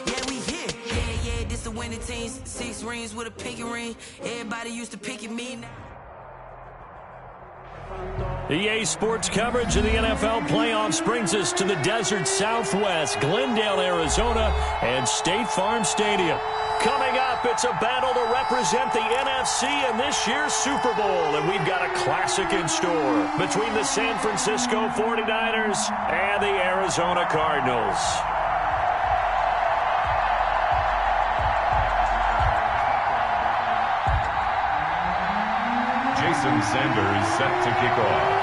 Yeah, we here. Yeah, this the winning teams. 6 rings with a pinky ring. Everybody used to pick at me. EA Sports coverage of the NFL playoffs brings us to the desert Southwest, Glendale, Arizona, and State Farm Stadium. Coming up, it's a battle to represent the NFC in this year's Super Bowl, and we've got a classic in store between the San Francisco 49ers and the Arizona Cardinals. Jason Sanders set to kick off.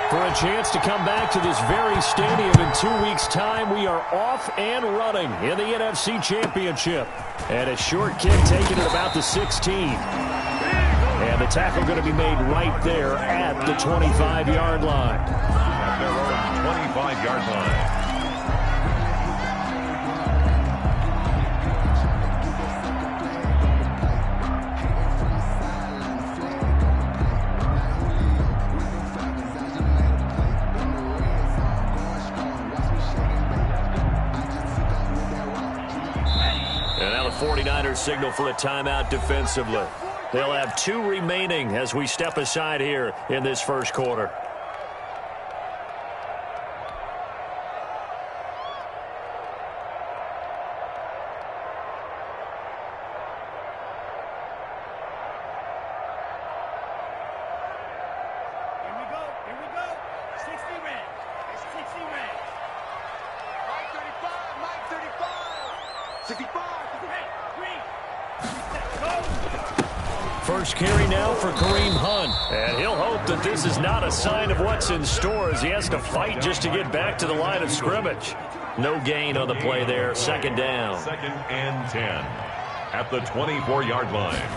For a chance to come back to this very stadium in 2 weeks' time, we are off and running in the NFC Championship. And a short kick taken at about the 16. And the tackle going to be made right there at the 25-yard line. At their own 25-yard line. And now the 49ers signal for a timeout defensively. They'll have 2 remaining as we step aside here in this first quarter. First carry now for Kareem Hunt. And he'll hope that this is not a sign of what's in store as he has to fight just to get back to the line of scrimmage. No gain on the play there. Second down. 2nd and 10 at the 24-yard line.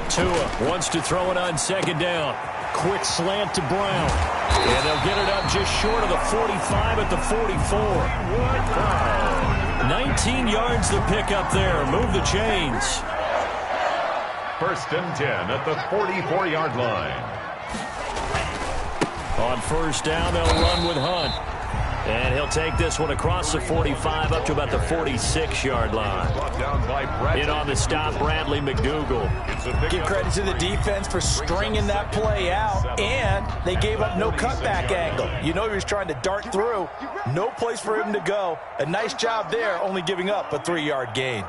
Tua wants to throw it on second down. Quick slant to Brown. And they'll get it up just short of the 45 at the 44. 19 yards to pick up there. Move the chains. 1st and 10 at the 44-yard line. On first down, they'll run with Hunt. And he'll take this one across the 45 up to about the 46-yard line. Brought down by in on the stop, Bradley McDougal. Give credit to the defense for stringing that play out, and they gave up no cutback angle. You know he was trying to dart through. No place for him to go. A nice job there, only giving up a 3-yard gain.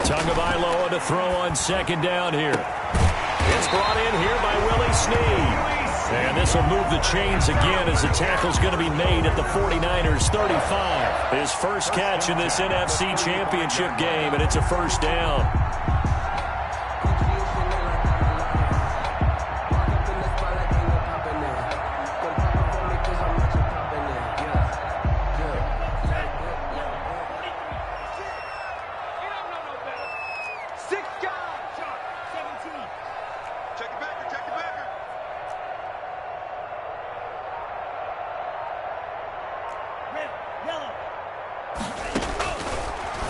Tagovailoa to throw on second down here. It's brought in here by Willie Snead. And this will move the chains again as the tackle's going to be made at the 49ers 35. His first catch in this NFC Championship game, and it's a first down.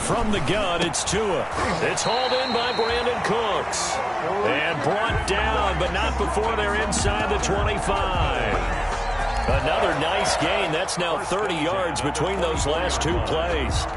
From the gun, it's Tua. It's hauled in by Brandon Cooks. And brought down, but not before they're inside the 25. Another nice gain. That's now 30 yards between those last 2 plays.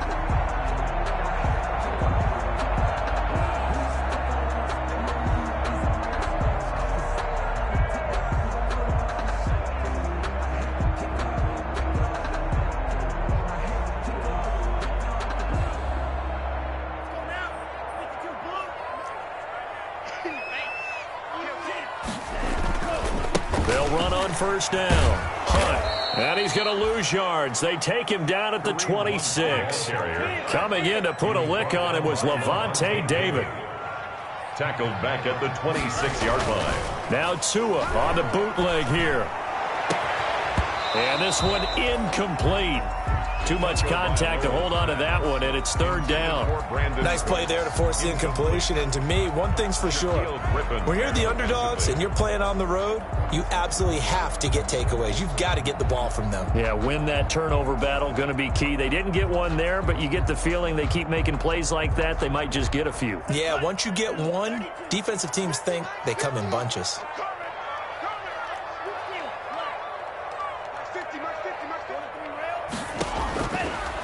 They'll run on first down. Hunt. And he's going to lose yards. They take him down at the 26. Coming in to put a lick on him was Levante David. Tackled back at the 26-yard line. Now Tua on the bootleg here. And this one incomplete. Too much contact to hold on to that one, and it's third down. Nice play there to force the incompletion, and to me, one thing's for sure. When you're the underdogs and you're playing on the road, you absolutely have to get takeaways. You've got to get the ball from them. Yeah, win that turnover battle, going to be key. They didn't get one there, but you get the feeling they keep making plays like that, they might just get a few. Yeah, once you get one, defensive teams think they come in bunches.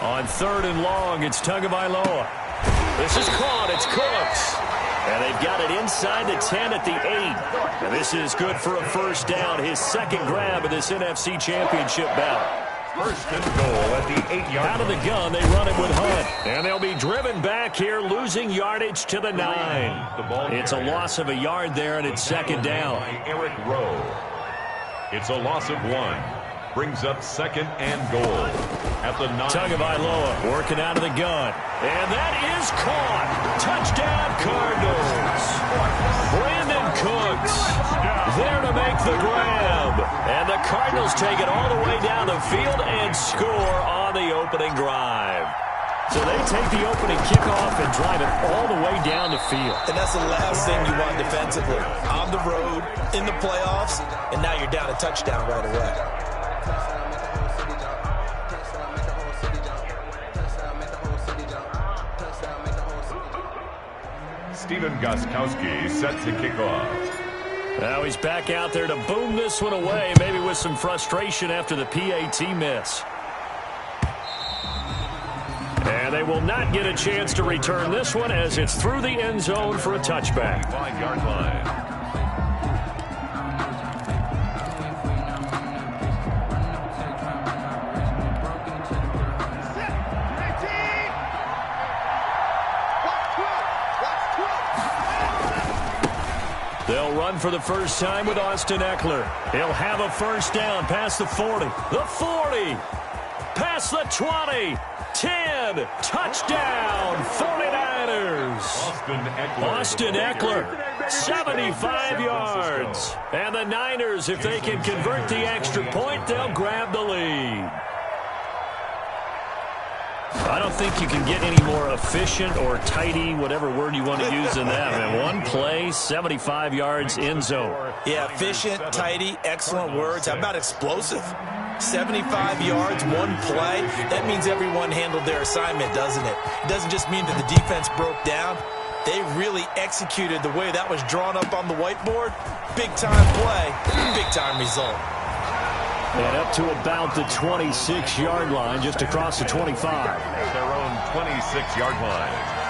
On 3rd and long, it's Tagovailoa. This is caught. It's Cooks. And they've got it inside the 10 at the 8. And this is good for a first down. His second grab of this NFC Championship bout. First and goal at the 8-yard line. Out of the gun, they run it with Hunt. And they'll be driven back here, losing yardage to the 9. It's a loss of a yard there, and it's second down. Eric Rowe. It's a loss of 1. Brings up second and goal at the 9. Tagovailoa working out of the gun. And that is caught. Touchdown, Cardinals. Brandon Cooks there to make the grab. And the Cardinals take it all the way down the field and score on the opening drive. So they take the opening kickoff and drive it all the way down the field. And that's the last thing you want defensively. On the road, in the playoffs, and now you're down a touchdown right away. Steven Gostkowski set to kick off. Now he's back out there to boom this one away, maybe with some frustration after the PAT miss. And they will not get a chance to return this one as it's through the end zone for a touchback. 5-yard line. They'll run for the first time with Austin Eckler. He'll have a first down past the 40. The 40. Past the 20. 10. Touchdown. 49ers. Austin Eckler. 75 yards. And the Niners, if they can convert the extra point, they'll grab the lead. I don't think you can get any more efficient or tidy, whatever word you want to use in that. Man, one play, 75 yards, end zone. Yeah, efficient, tidy, excellent words. How about explosive? 75 yards, one play. That means everyone handled their assignment, doesn't it? It doesn't just mean that the defense broke down. They really executed the way that was drawn up on the whiteboard. Big-time play, big-time result. And up to about the 26-yard line, just across the 25. Their own 26-yard line.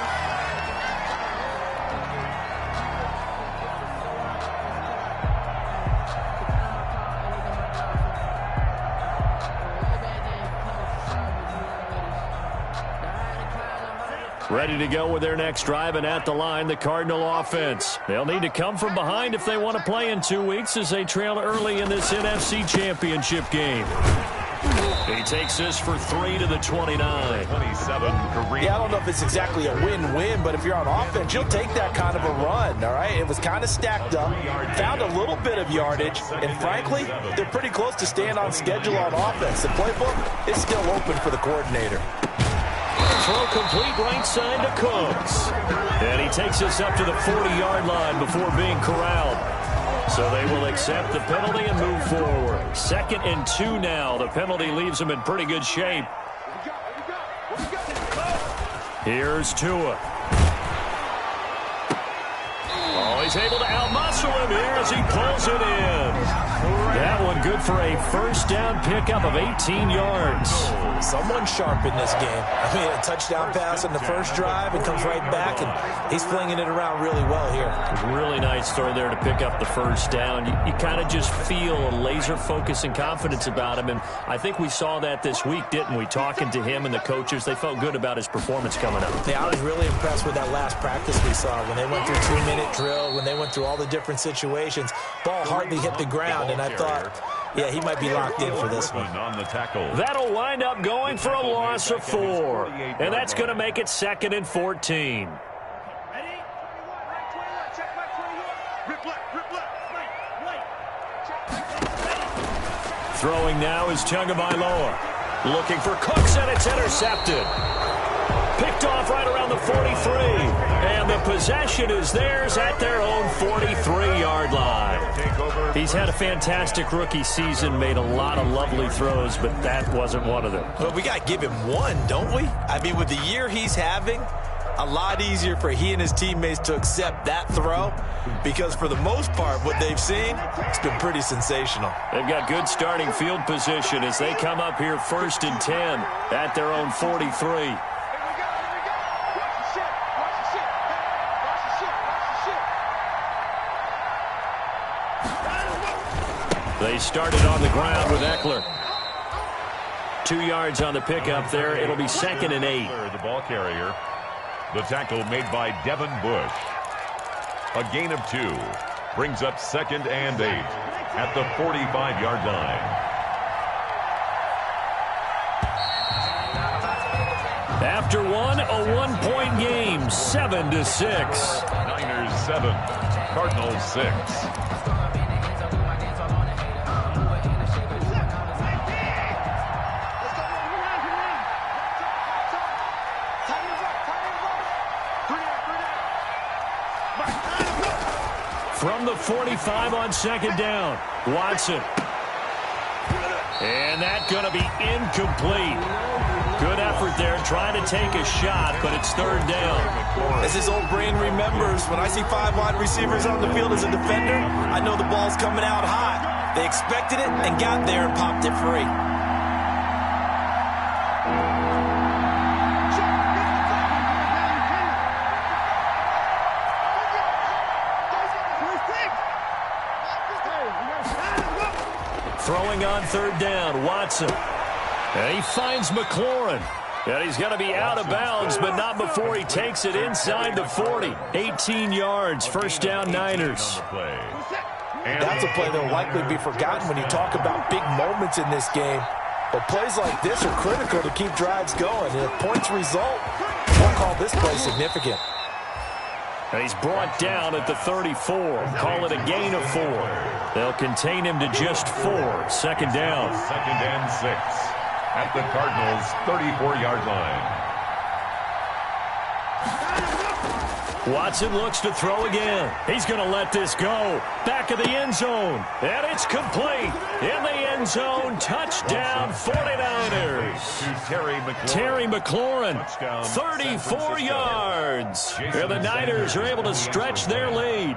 Ready to go with their next drive, and at the line, the Cardinal offense. They'll need to come from behind if they want to play in 2 weeks as they trail early in this NFC Championship game. He takes this for 3 to the 29. 27 career. Yeah, I don't know if it's exactly a win-win, but if you're on offense, you'll take that kind of a run, all right? It was kind of stacked up, found a little bit of yardage, and frankly, they're pretty close to staying on schedule on offense. The playbook is still open for the coordinator. Throw complete right side to Cooks. And he takes us up to the 40-yard line before being corralled. So they will accept the penalty and move forward. 2nd and 2 now. The penalty leaves them in pretty good shape. Here's Tua. Oh, he's able to outmuscle him here as he pulls it in. That one good for a first down pickup of 18 yards. Someone sharp in this game. I mean, a touchdown pass on the first drive and comes right back, and he's flinging it around really well here. Really nice throw there to pick up the first down. You kind of just feel a laser focus and confidence about him, and I think we saw that this week, didn't we? Talking to him and the coaches, they felt good about his performance coming up. Yeah, I was really impressed with that last practice we saw when they went through 2-minute drill, when they went through all the different situations. Ball hardly hit the ground, and I thought, yeah, he might be locked in for this one. On the tackle. That'll wind up going for a loss of 4. And that's going to make it 2nd and 14. Throwing now is Tagovailoa. Looking for Cooks, and it's intercepted. Picked off right around the 43. And the possession is theirs at their own 43-yard line. He's had a fantastic rookie season, made a lot of lovely throws, but that wasn't one of them. Well, we got to give him one, don't we? I mean, with the year he's having, a lot easier for he and his teammates to accept that throw because for the most part, what they've seen, it's been pretty sensational. They've got good starting field position as they come up here 1st and 10 at their own 43. They started on the ground with Eckler. 2 yards on the pickup there. It'll be 2nd and 8. The ball carrier. The tackle made by Devin Bush. A gain of 2. Brings up 2nd and 8 at the 45-yard line. After one, a one-point game, 7-6. Niners 7, Cardinals 6. From the 45 on 2nd down, Watson. And that's going to be incomplete. Good effort there, trying to take a shot, but it's 3rd down. As his old brain remembers, when I see 5 wide receivers on the field as a defender, I know the ball's coming out hot. They expected it and got there and popped it free. Throwing on 3rd down, Watson. And he finds McLaurin. And he's going to be out of bounds, but not before he takes it inside the 40. 18 yards, 1st down Niners. That's a play that will likely be forgotten when you talk about big moments in this game. But plays like this are critical to keep drives going. And if points result, we'll call this play significant. And he's brought down at the 34. Call it a gain of 4. They'll contain him to just 4. 2nd down. 2nd and 6 at the Cardinals' 34-yard line. Watson looks to throw again. He's going to let this go. Back of the end zone. And it's complete. In the end zone, touchdown 49ers. Terry McLaurin, 34 yards. And the Niners are able to stretch their lead.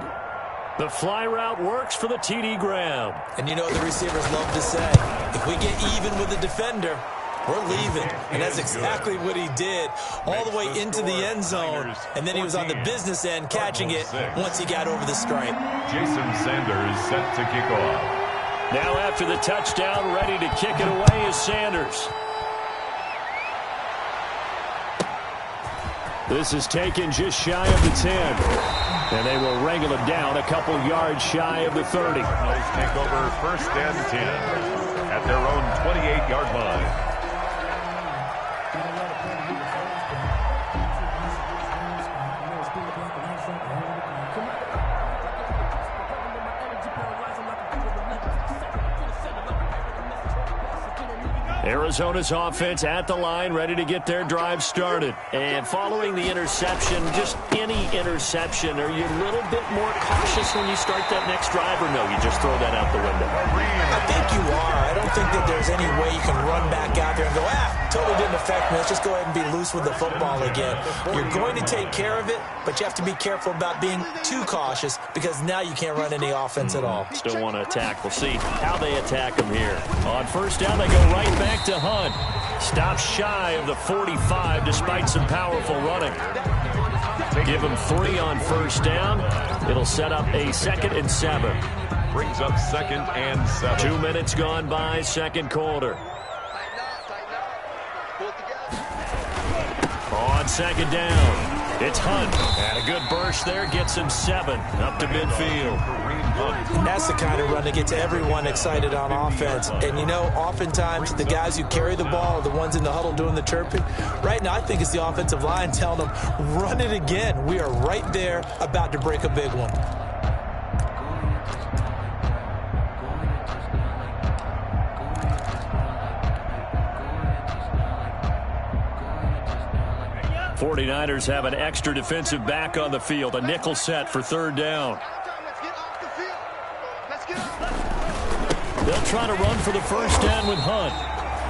The fly route works for the TD Graham. And you know what the receivers love to say? If we get even with the defender, we're leaving. And that's exactly what he did all the way into the end zone. And then he was on the business end catching it once he got over the stripe. Jason Sanders set to kick off. Now after the touchdown, ready to kick it away is Sanders. This is taken just shy of the 10. And they will wrangle it down a couple yards shy of the 30. Cardinals take over 1st and 10 at their own 28-yard line. Arizona's offense at the line, ready to get their drive started. And following the interception, just any interception, are you a little bit more cautious when you start that next drive, or no, you just throw that out the window? I think you are. I don't think that there's any way you can run back out there and go, totally didn't affect me. Let's just go ahead and be loose with the football again. You're going to take care of it, but you have to be careful about being too cautious because now you can't run any offense at all. Still want to attack. We'll see how they attack him here. On 1st down, they go right back to Hunt. Stops shy of the 45 despite some powerful running. Give him 3 on 1st down. It'll set up a 2nd and 7. Brings up 2nd and 7. 2 minutes gone by, 2nd quarter. On 2nd down, it's Hunt. And a good burst there gets him 7 up to midfield. And that's the kind of run that gets everyone excited on offense. And, you know, oftentimes the guys who carry the ball are the ones in the huddle doing the chirping. Right now, I think it's the offensive line telling them, run it again. We are right there about to break a big one. '49ers have an extra defensive back on the field. A nickel set for 3rd down. They'll try to run for the 1st down with Hunt.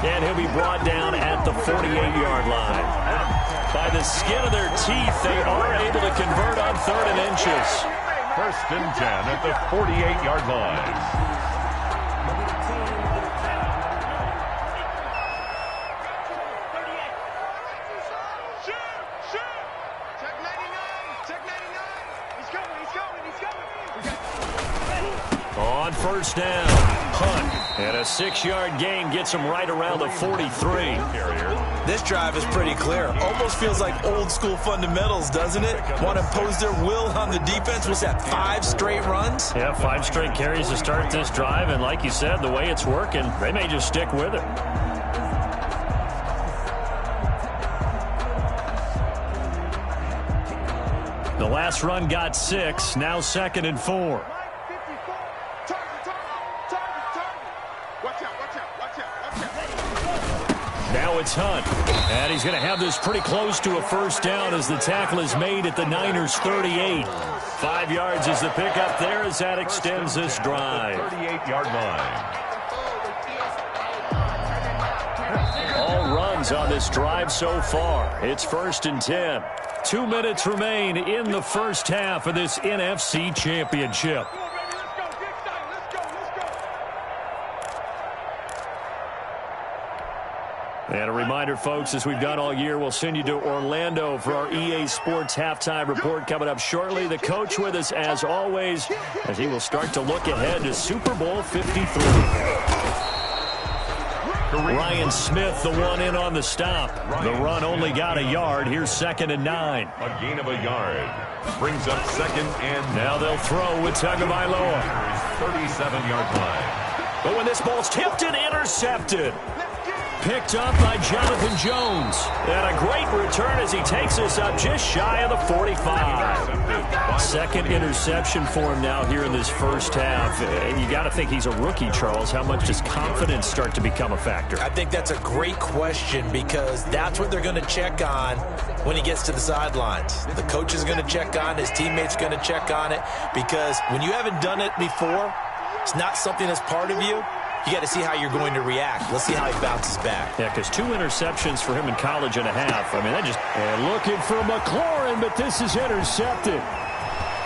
And he'll be brought down at the 48-yard line. By the skin of their teeth, they are able to convert on 3rd and inches. 1st and 10 at the 48-yard line. On 1st down, punt, and a 6-yard gain gets him right around the 43. This drive is pretty clear. Almost feels like old school fundamentals, doesn't it? Want to impose their will on the defense. Was that 5 straight runs? Yeah, 5 straight carries to start this drive, and like you said, the way it's working, they may just stick with it. The last run got 6, now 2nd and 4. Now it's Hunt, and he's going to have this pretty close to a 1st down as the tackle is made at the Niners' 38. 5 yards is the pickup there as that extends this drive. 38-yard line. All runs on this drive so far. It's 1st and 10. 2 minutes remain in the first half of this NFC Championship. And a reminder, folks, as we've done all year, we'll send you to Orlando for our EA Sports halftime report coming up shortly. The coach with us, as always, as he will start to look ahead to Super Bowl 53. Ryan Smith, the one in on the stop. The run only got a yard. Here's 2nd and 9. A gain of a yard. Brings up 2nd and... Now they'll throw with Tagovailoa. 37-yard line. But when this ball's tipped and intercepted. Picked up by Jonathan Jones. And a great return as he takes this up just shy of the 45. Second interception for him now here in this first half. And you got to think he's a rookie, Charles. How much does confidence start to become a factor? I think that's a great question because that's what they're going to check on when he gets to the sidelines. The coach is going to check on, his teammates going to check on it, because when you haven't done it before, it's not something that's part of you. You got to see how you're going to react. Let's see how he bounces back. Yeah, because 2 interceptions for him in college and a half. I mean, that just... And looking for McLaurin, but this is intercepted.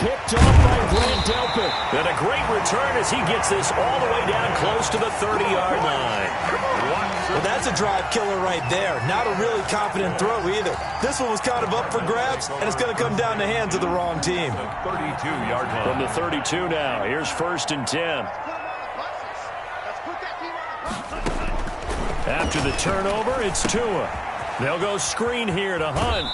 Picked up by Grant Delpit. And a great return as he gets this all the way down close to the 30-yard line. Well, that's a drive killer right there. Not a really confident throw either. This one was kind of up for grabs, and it's going to come down the hands of the wrong team. 32-yard line. From the 32 now. Here's 1st and 10. After the turnover, it's Tua. They'll go screen here to Hunt.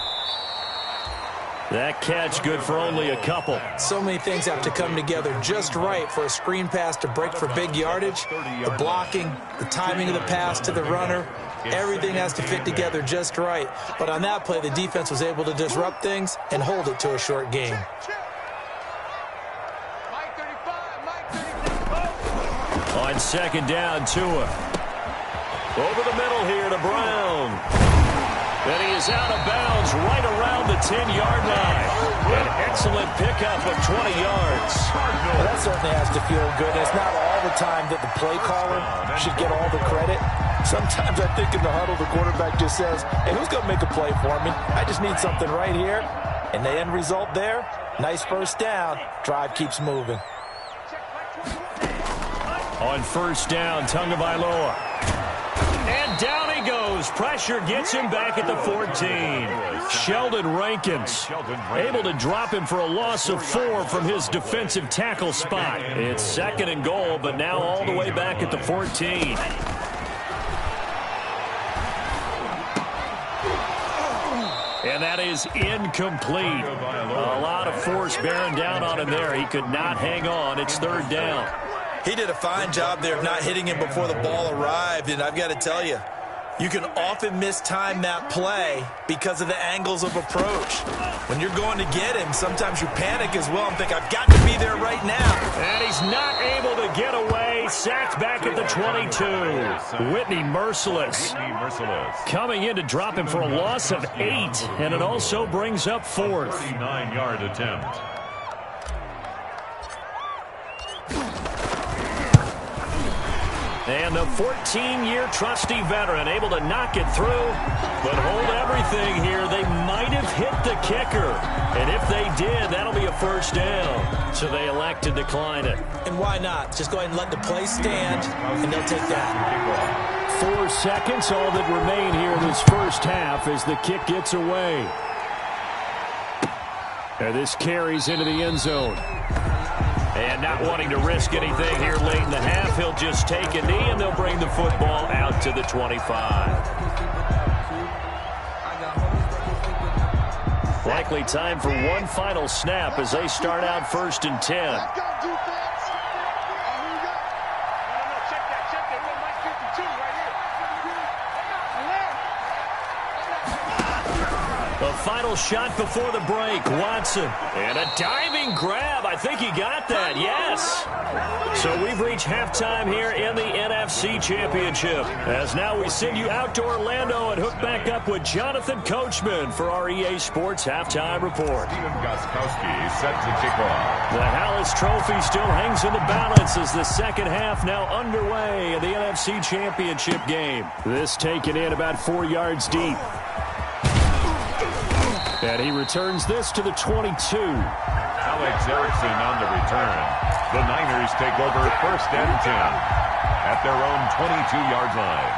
That catch good for only a couple. So many things have to come together just right for a screen pass to break for big yardage. The blocking, the timing of the pass to the runner, everything has to fit together just right. But on that play, the defense was able to disrupt things and hold it to a short gain. On 2nd down, Tua. Over the middle here to Brown. And he is out of bounds right around the 10-yard line. An excellent pickup of 20 yards. Well, that certainly has to feel good. It's not all the time that the play caller should get all the credit. Sometimes I think in the huddle, the quarterback just says, hey, who's going to make a play for me? I just need something right here. And the end result there, nice 1st down. Drive keeps moving. On 1st down, Tagovailoa. And down he goes. Pressure gets him back at the 14. Sheldon Rankins able to drop him for a loss of 4 from his defensive tackle spot. It's 2nd and goal, but now all the way back at the 14. And that is incomplete. A lot of force bearing down on him there. He could not hang on. It's 3rd down. He did a fine job there of not hitting him before the ball arrived, and I've got to tell you, you can often mistime that play because of the angles of approach. When you're going to get him, sometimes you panic as well and think, I've got to be there right now. And he's not able to get away. Sacked back at the 22. Whitney Merciless coming in to drop him for a loss of 8, and it also brings up 4th. 39-yard attempt. And the 14-year trusty veteran able to knock it through, but hold everything here. They might have hit the kicker. And if they did, that'll be a first down. So they elect to decline it. And why not? Just go ahead and let the play stand, and they'll take that. 4 seconds, all that remain here in this first half as the kick gets away. And this carries into the end zone. And not wanting to risk anything here late in the half, he'll just take a knee, and they'll bring the football out to the 25. Likely time for one final snap as they start out 1st and 10. The final shot before the break, Watson. And a diving grab. I think he got that, yes. So we've reached halftime here in the NFC Championship. As now we send you out to Orlando and hook back up with Jonathan Coachman for our EA Sports Halftime Report. Steven Gostkowski set to kick off. The Hallis Trophy still hangs in the balance as the second half now underway in the NFC Championship game. This taken in about 4 yards deep. And he returns this to the 22. Alex Erickson on the return. The Niners take over 1st and 10 at their own 22-yard line.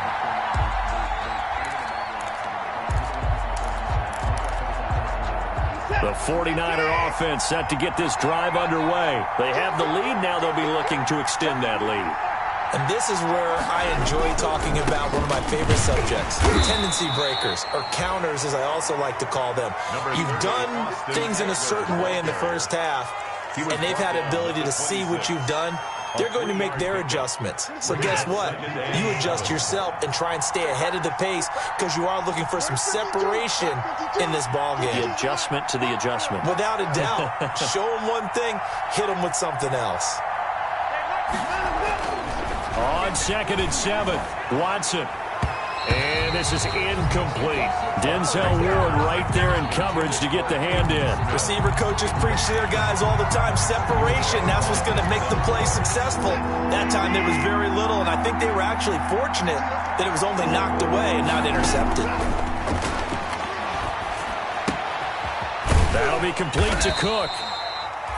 The 49er offense set to get this drive underway. They have the lead. Now they'll be looking to extend that lead. And this is where I enjoy talking about one of my favorite subjects, tendency breakers, or counters as I also like to call them. You've done things in a certain way in the first half, and they've had the ability to see what you've done. They're going to make their adjustments. So guess what? You adjust yourself and try and stay ahead of the pace because you are looking for some separation in this ballgame. The adjustment to the adjustment. Without a doubt. Show them one thing, hit them with something else. On 2nd and 7, Watson. And this is incomplete. Denzel Ward right there in coverage to get the hand in. Receiver coaches preach to their guys all the time. Separation, that's what's going to make the play successful. That time there was very little, and I think they were actually fortunate that it was only knocked away and not intercepted. That'll be complete to Cook.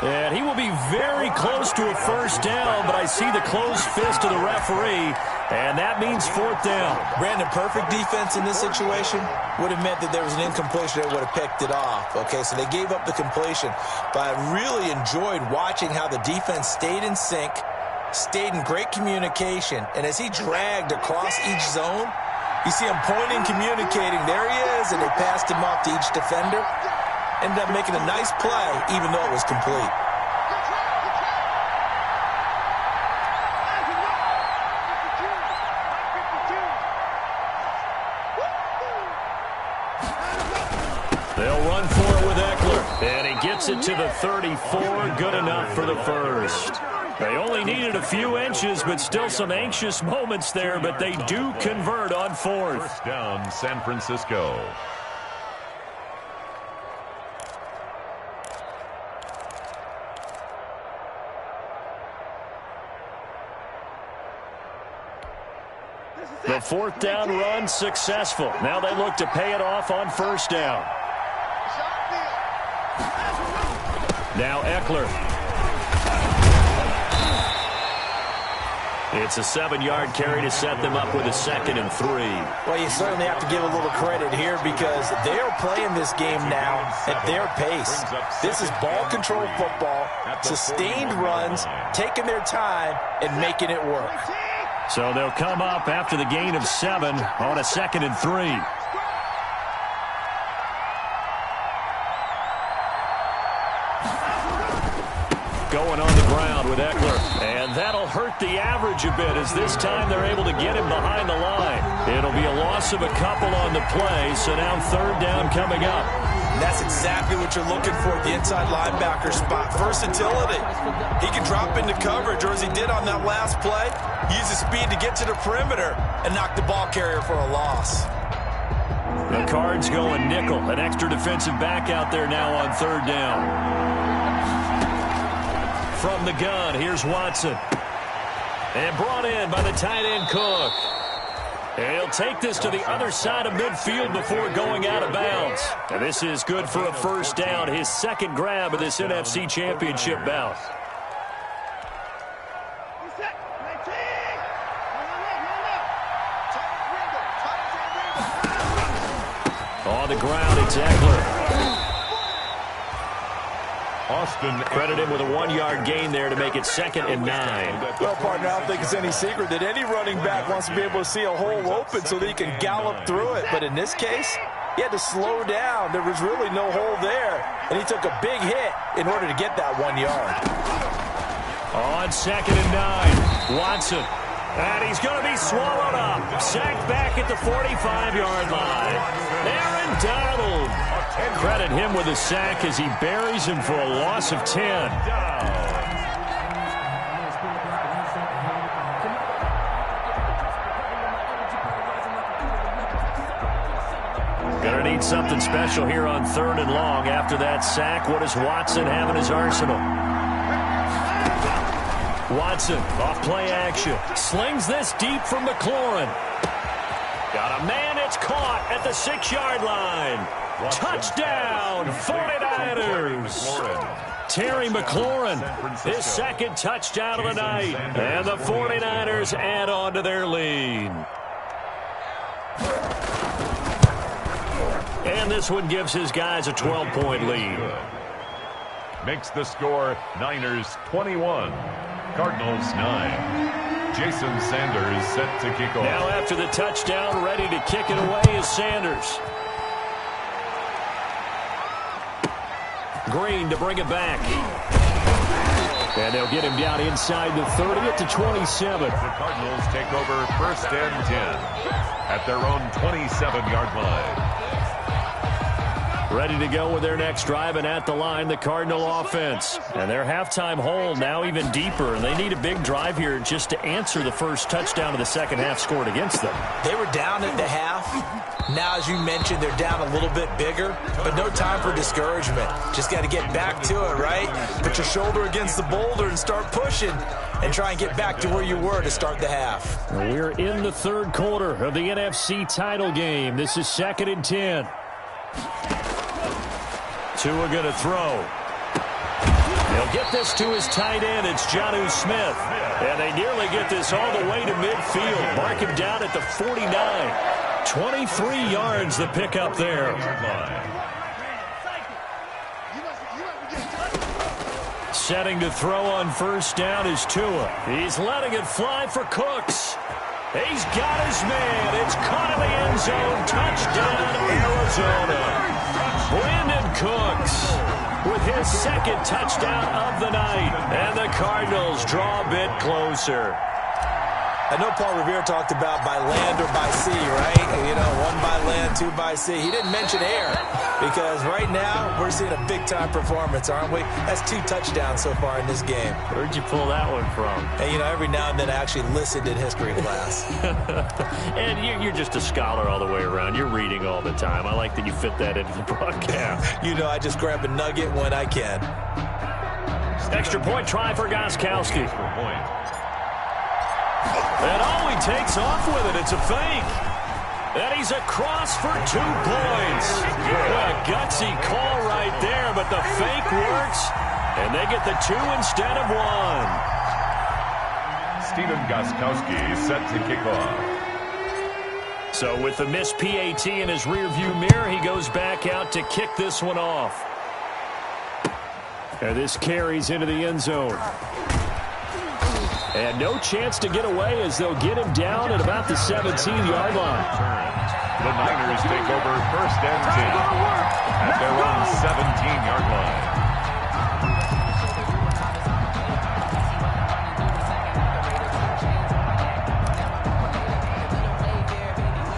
And he will be very close to a first down, but I see the closed fist of the referee, and that means 4th down. Brandon, perfect defense in this situation would have meant that there was an incompletion that would have picked it off. Okay, so they gave up the completion, but I really enjoyed watching how the defense stayed in sync, stayed in great communication, and as he dragged across each zone, you see him pointing, communicating. There he is, and they passed him off to each defender. Ended up making a nice play, even though it was complete. They'll run for it with Eckler. And he gets it to the 34. Good enough for the first. They only needed a few inches, but still some anxious moments there, but they do convert on 4th. First down, San Francisco. The 4th down run successful. Now they look to pay it off on 1st down. Now Eckler. It's a 7-yard carry to set them up with a 2nd and 3. Well, you certainly have to give a little credit here because they're playing this game now at their pace. This is ball control football, sustained runs, taking their time, and making it work. So they'll come up after the gain of 7 on a 2nd and 3. Going on the ground with Eckler. And that'll hurt the average a bit as this time they're able to get him behind the line. It'll be a loss of a couple on the play, so now 3rd down coming up. And that's exactly what you're looking for at the inside linebacker spot. Versatility. He can drop into coverage, or as he did on that last play, use his speed to get to the perimeter and knock the ball carrier for a loss. The Cards going nickel. An extra defensive back out there now on 3rd down. From the gun, here's Watson. And brought in by the tight end Cook. And he'll take this to the other side of midfield before going out of bounds. And this is good for a first down, his second grab of this NFC Championship bout. On the ground, it's Eckler. Austin Credit him with a 1-yard gain there to make it 2nd and 9. Well, partner, I don't think it's any secret that any running back wants to be able to see a hole open so that he can gallop through it. But in this case, he had to slow down. There was really no hole there, and he took a big hit in order to get that 1 yard. On 2nd and 9, Watson. And he's going to be swallowed up. Sacked back at the 45-yard line. Aaron Donald. Credit him with a sack as he buries him for a loss of 10. Going to need something special here on 3rd and long. After that sack, what does Watson have in his arsenal? Watson off play action. Slings this deep from McLaurin. Got a man, it's caught at the 6-yard line. Touchdown, 49ers. Terry McLaurin, his second touchdown of the night. And the 49ers add on to their lead. And this one gives his guys a 12-point lead. Makes the score Niners 21, Cardinals 9. Jason Sanders set to kick off. Now after the touchdown, ready to kick it away is Sanders. Green to bring it back. And they'll get him down inside the 30 at the 27. The Cardinals take over 1st and 10 at their own 27-yard line. Ready to go with their next drive, and at the line, the Cardinal offense. And their halftime hole now even deeper, and they need a big drive here just to answer the first touchdown of the second half scored against them. They were down at the half. Now, as you mentioned, they're down a little bit bigger, but no time for discouragement. Just got to get back to it, right? Put your shoulder against the boulder and start pushing and try and get back to where you were to start the half. We're in the 3rd quarter of the NFC title game. This is 2nd and 10. Tua going to throw. They'll get this to his tight end. It's Jonnu Smith. And they nearly get this all the way to midfield. Mark him down at the 49. 23 yards the pickup there. Setting to throw on 1st down is Tua. He's letting it fly for Cooks. He's got his man. It's caught in the end zone. Touchdown, Arizona. Brandon Cooks with his 2nd touchdown of the night. And the Cardinals draw a bit closer. I know Paul Revere talked about by land or by sea, right? You know, 1 by land, 2 by sea. He didn't mention air because right now we're seeing a big-time performance, aren't we? That's 2 touchdowns so far in this game. Where'd you pull that one from? And, you know, every now and then I actually listened in history class. And you're just a scholar all the way around. You're reading all the time. I like that you fit that into the broadcast. You know, I just grab a nugget when I can. Extra point try for Gostkowski. And oh, he takes off with it. It's a fake. And he's across for 2 points. A gutsy call right there, but the fake works. And they get the 2 instead of 1. Stephen Gostkowski set to kick off. So with the missed PAT in his rearview mirror, he goes back out to kick this one off. And this carries into the end zone. And no chance to get away as they'll get him down at about the 17-yard line. The Niners take over 1st and 10 at their own 17-yard line.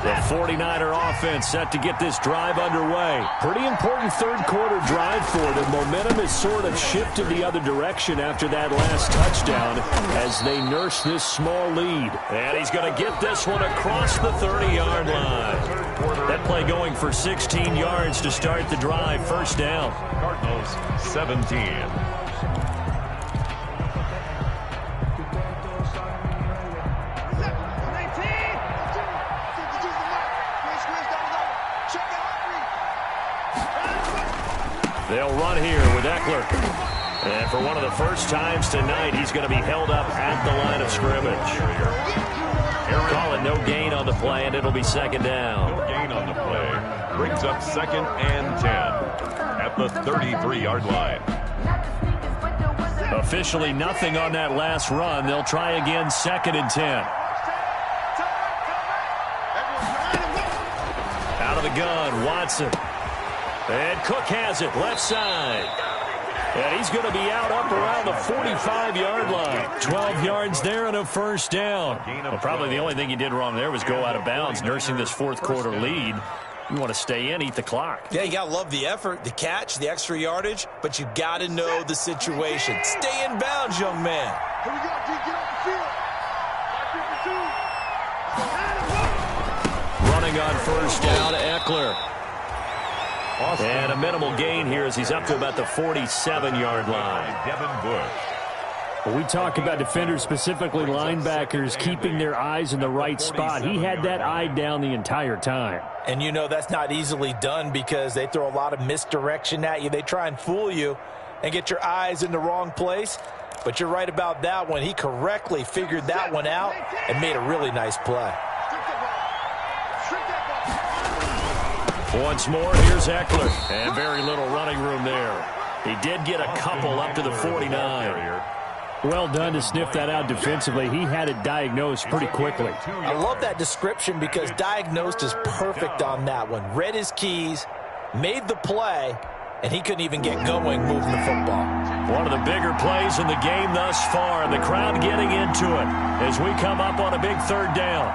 The 49er offense set to get this drive underway. Pretty important 3rd quarter drive for them. Momentum has sort of shifted the other direction after that last touchdown as they nurse this small lead. And he's going to get this one across the 30-yard line. That play going for 16 yards to start the drive. 1st down. Cardinals 17. They'll run here with Eckler. And for one of the first times tonight, he's going to be held up at the line of scrimmage. Call it no gain on the play, and it'll be second down. No gain on the play. Brings up 2nd and 10 at the 33-yard line. Officially nothing on that last run. They'll try again 2nd and 10. Out of the gun, Watson. And Cook has it, left side. And he's going to be out up around the 45-yard line. 12 yards there and a first down. Well, probably the only thing he did wrong there was go out of bounds, nursing this fourth-quarter lead. You want to stay in, eat the clock. Yeah, you got to love the effort, the catch, the extra yardage, but you got to know the situation. Stay in bounds, young man. Here we go, G. Get off the field. Running on first down, Eckler. And a minimal gain here as he's up to about the 47-yard line. Devin Bush. Well, we talk about defenders, specifically linebackers, keeping their eyes in the right spot. He had that eye down the entire time. And you know that's not easily done because they throw a lot of misdirection at you. They try and fool you and get your eyes in the wrong place. But you're right about that one. He correctly figured that one out and made a really nice play. Once more, here's Eckler. And very little running room there. He did get a couple up to the 49. Well done to sniff that out defensively. He had it diagnosed pretty quickly. I love that description because diagnosed is perfect on that one. Read his keys, made the play, and he couldn't even get going moving the football. One of the bigger plays in the game thus far, and the crowd getting into it as we come up on a big third down.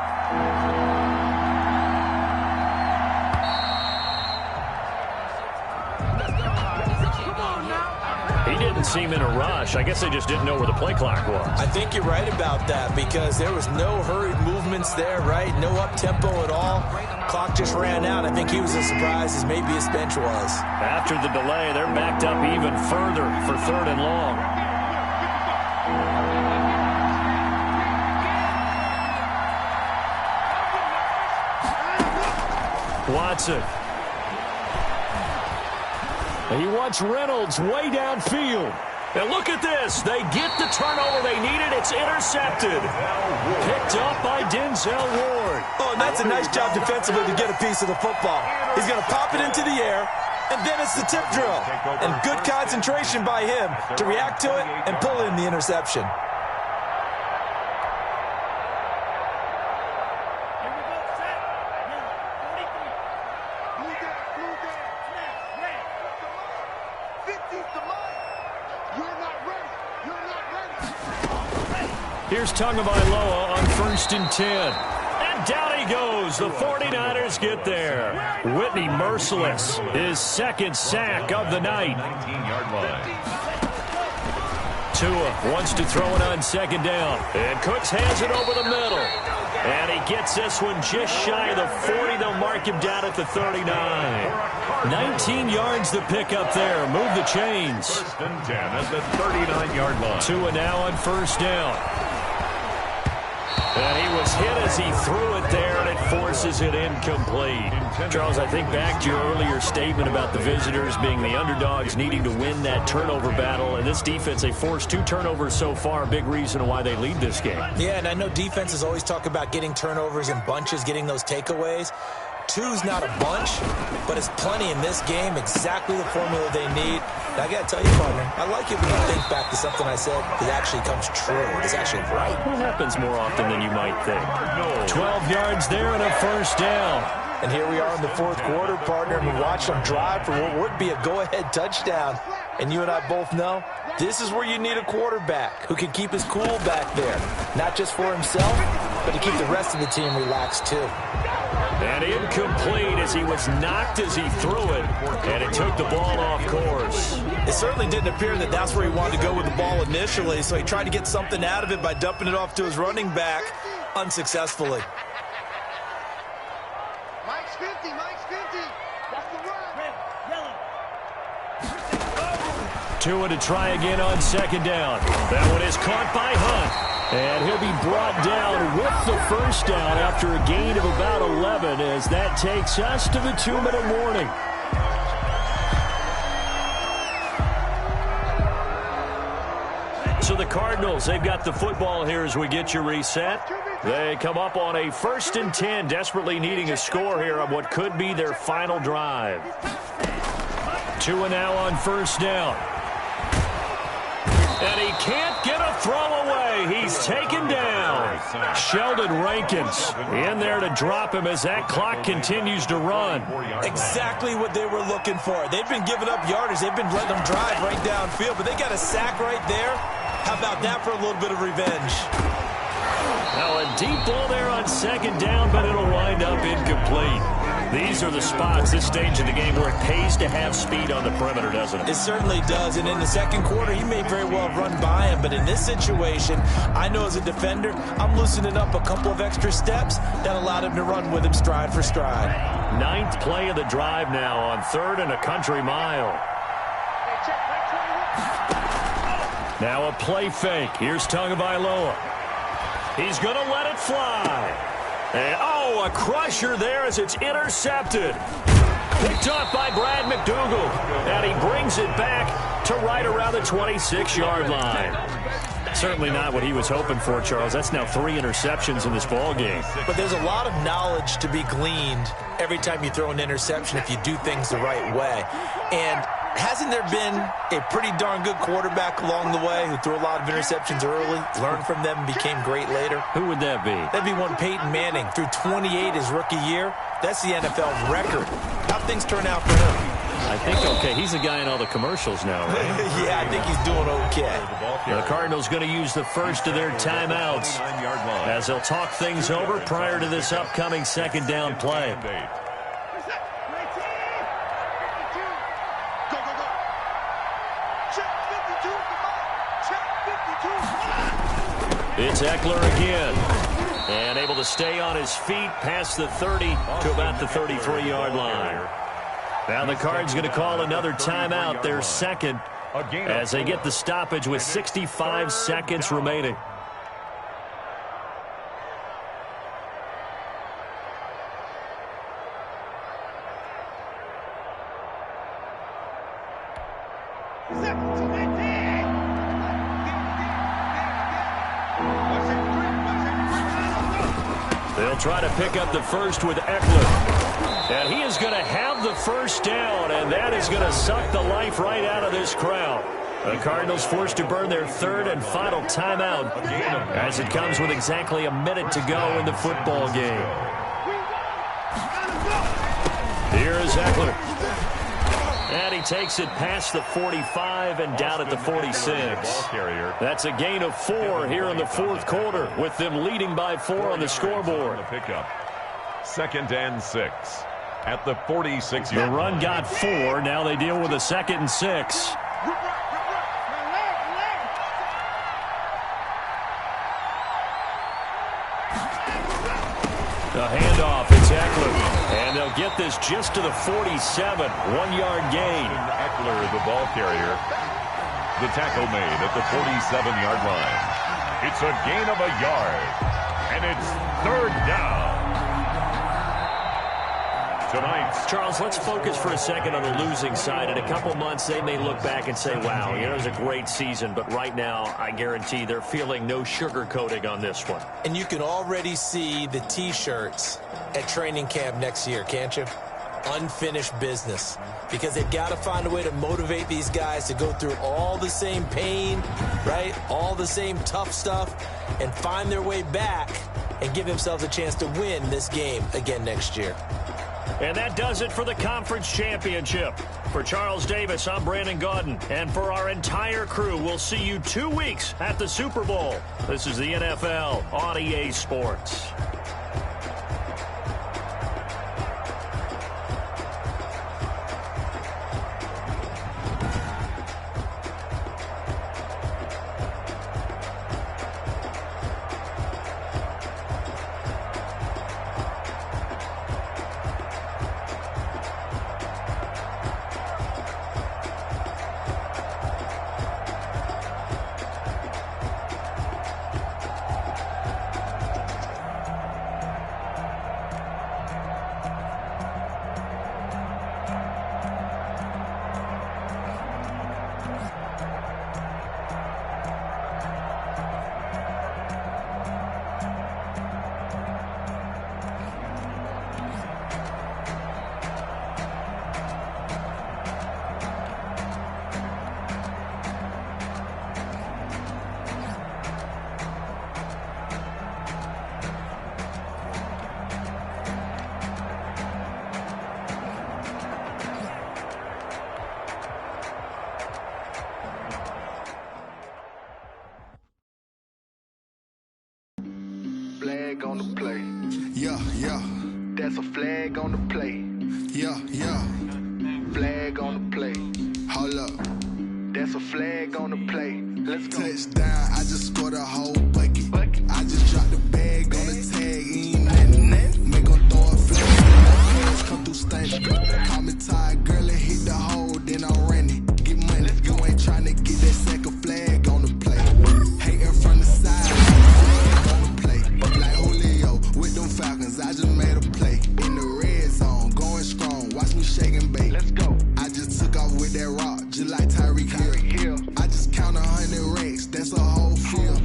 He didn't seem in a rush. I guess they just didn't know where the play clock was. I think you're right about that because there was no hurried movements there, right? No up-tempo at all. Clock just ran out. I think he was as surprised as maybe his bench was. After the delay, they're backed up even further for 3rd and long. Watson. He wants Reynolds way downfield. And look at this. They get the turnover they needed. It's intercepted. Picked up by Denzel Ward. Oh, and that's a nice job defensively to get a piece of the football. He's going to pop it into the air, and then it's the tip drill. And good concentration by him to react to it and pull in the interception. Here's Tagovailoa on 1st and 10. And down he goes. The 49ers get there. Whitney merciless. His 2nd sack of the night. 19-yard line. Tua wants to throw it on 2nd down. And Cooks has it over the middle. And he gets this one just shy of the 40. They'll mark him down at the 39. 19 yards to pick up there. Move the chains. 1st and 10 at the 39-yard line. Tua now on 1st down. And he was hit as he threw it there, and it forces it incomplete. Charles, I think back to your earlier statement about the visitors being the underdogs needing to win that turnover battle. And this defense, they forced 2 turnovers so far, a big reason why they lead this game. Yeah, and I know defenses always talk about getting turnovers in bunches, getting those takeaways. 2's not a bunch, but it's plenty in this game, exactly the formula they need. And I got to tell you, partner, I like it when you think back to something I said that actually comes true. It's actually right. What happens more often than you might think? 12 yards there and a 1st down. And here we are in the 4th quarter, partner, and we watch them drive for what would be a go-ahead touchdown. And you and I both know this is where you need a quarterback who can keep his cool back there, not just for himself, but to keep the rest of the team relaxed too. And incomplete as he was knocked as he threw it, and it took the ball off course. It certainly didn't appear that that's where he wanted to go with the ball initially, so he tried to get something out of it by dumping it off to his running back unsuccessfully. Mike's 50, Mike's 50. That's the run. Tua to try again on 2nd down. That one is caught by Hunt. And he'll be brought down with the 1st down after a gain of about 11 as that takes us to the 2-minute warning. the Cardinals. They've got the football here as we get you reset. They come up on a 1st and 10, desperately needing a score here on what could be their final drive. 2 and now on 1st down. And he can't get a throw away. He's taken down. Sheldon Rankins in there to drop him as that clock continues to run. Exactly what they were looking for. They've been giving up yardage. They've been letting them drive right downfield, but they got a sack right there. How about that for a little bit of revenge? Now a deep ball there on 2nd down, but it'll wind up incomplete. These are the spots, this stage of the game, where it pays to have speed on the perimeter, doesn't it? It certainly does, and in the 2nd quarter, he may very well have run by him, but in this situation, I know as a defender, I'm loosening up a couple of extra steps that allowed him to run with him stride for stride. 9th play of the drive now on 3rd and a country mile. Now a play fake. Here's Tagovailoa. He's going to let it fly. And, oh, a crusher there as it's intercepted. Picked up by Brad McDougal. And he brings it back to right around the 26-yard line. Certainly not what he was hoping for, Charles. That's now 3 interceptions in this ball game. But there's a lot of knowledge to be gleaned every time you throw an interception if you do things the right way. And hasn't there been a pretty darn good quarterback along the way who threw a lot of interceptions early, learned from them, and became great later? Who would that be? That'd be one Peyton Manning. Threw 28 his rookie year. That's the NFL record. How'd things turn out for him? I think okay. He's the guy in all the commercials now, right? Yeah, I think he's doing okay. The Cardinals going to use the first of their timeouts as they'll talk things over prior to this upcoming 2nd down play. It's Eckler again. And able to stay on his feet past the 30 to about the 33-yard line. Now the Cards going to call another timeout, their 2nd, as they get the stoppage with 65 seconds remaining. They'll try to pick up the first with Eckler. And he is going to have the 1st down, and that is going to suck the life right out of this crowd. The Cardinals forced to burn their 3rd and final timeout as it comes with exactly a minute to go in the football game. Here is Eckler. And he takes it past the 45 and down at the 46. That's a gain of 4 here in the 4th quarter, with them leading by 4 on the scoreboard. 2nd and 6 at the 46. The run got 4. Now they deal with a 2nd and 6. The handoff, it's Eckler. And they'll get this just to the 47. 1-yard gain. Eckler, the ball carrier. The tackle made at the 47-yard line. It's a gain of a yard. And it's 3rd down. Tonight, Charles, let's focus for a second on the losing side. In a couple months, they may look back and say, wow, it was a great season. But right now, I guarantee they're feeling no sugarcoating on this one. And you can already see the T-shirts at training camp next year, can't you? Unfinished business. Because they've got to find a way to motivate these guys to go through all the same pain, right? All the same tough stuff, and find their way back and give themselves a chance to win this game again next year. And that does it for the conference championship. For Charles Davis, I'm Brandon Gaudin. And for our entire crew, we'll see you 2 weeks at the Super Bowl. This is the NFL on EA Sports. on the play. Yeah, yeah. That's a flag on the play. Yeah, yeah. Flag on the play. Hold up. That's a flag on the play. Let's go. Touchdown, I just scored a whole bucket. I just dropped the bag on the tag, ain't nothing. Make 'em throw a flag. Come through stunning. Call me tired, girl, and hit the hole, then I'm running. Get money, you ain't tryna get that second flag on the play. Hating from the side, flag on the play. Like Julio with them Falcons, I just made a play. In the red zone, going strong, watch me shake and bake. Let's go. I just took off with that rock, just like Tyreek Hill. I just count 100 racks, that's a whole field.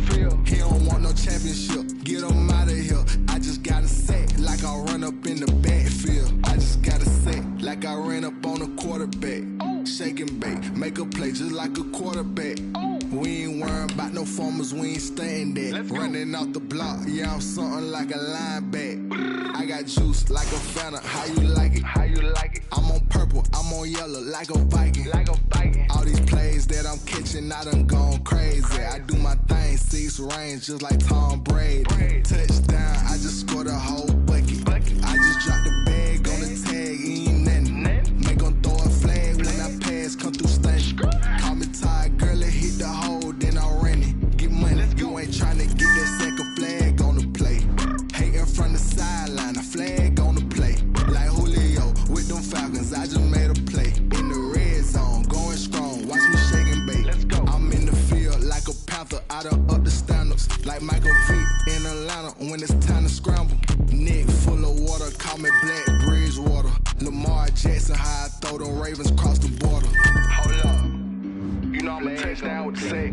He don't want no championship, get him out of here. I just got a set, like I run up in the backfield. I just got a set, like I ran up on a quarterback. Shake and bake, make a play just like a quarterback. We ain't worrying about no formers, we ain't staying there. Running off the block, yeah, I'm something like a linebacker. I got juice like a Fanta, how you like it? How you like it? I'm on purple, I'm on yellow, like a Viking. Like a Viking. All these plays that I'm catching, I done gone crazy. I do my thing, 6 range, just like Tom Brady. Touchdown, I just scored a whole bucket. I just dropped the bag on the tag, ain't nothing. Make 'em throw a flag when I pass, come through stunning. Call me tired, girl, and hit the hole, then I'm running. Get money, you ain't tryna get that second flag on the play. Hating from the sideline, a flag on the play. Like Julio with them Falcons, I just made a play. In the red zone, going strong, watch me shake and bake. Let's go. I'm in the field like a Panther, I done up the standards. Like Michael Vick in Atlanta when it's time to scramble. Neck full of water, call me Black Bridgewater. Lamar Jackson, how I throw them Ravens across the border. Hold up. You know I'm a touchdown with the sack.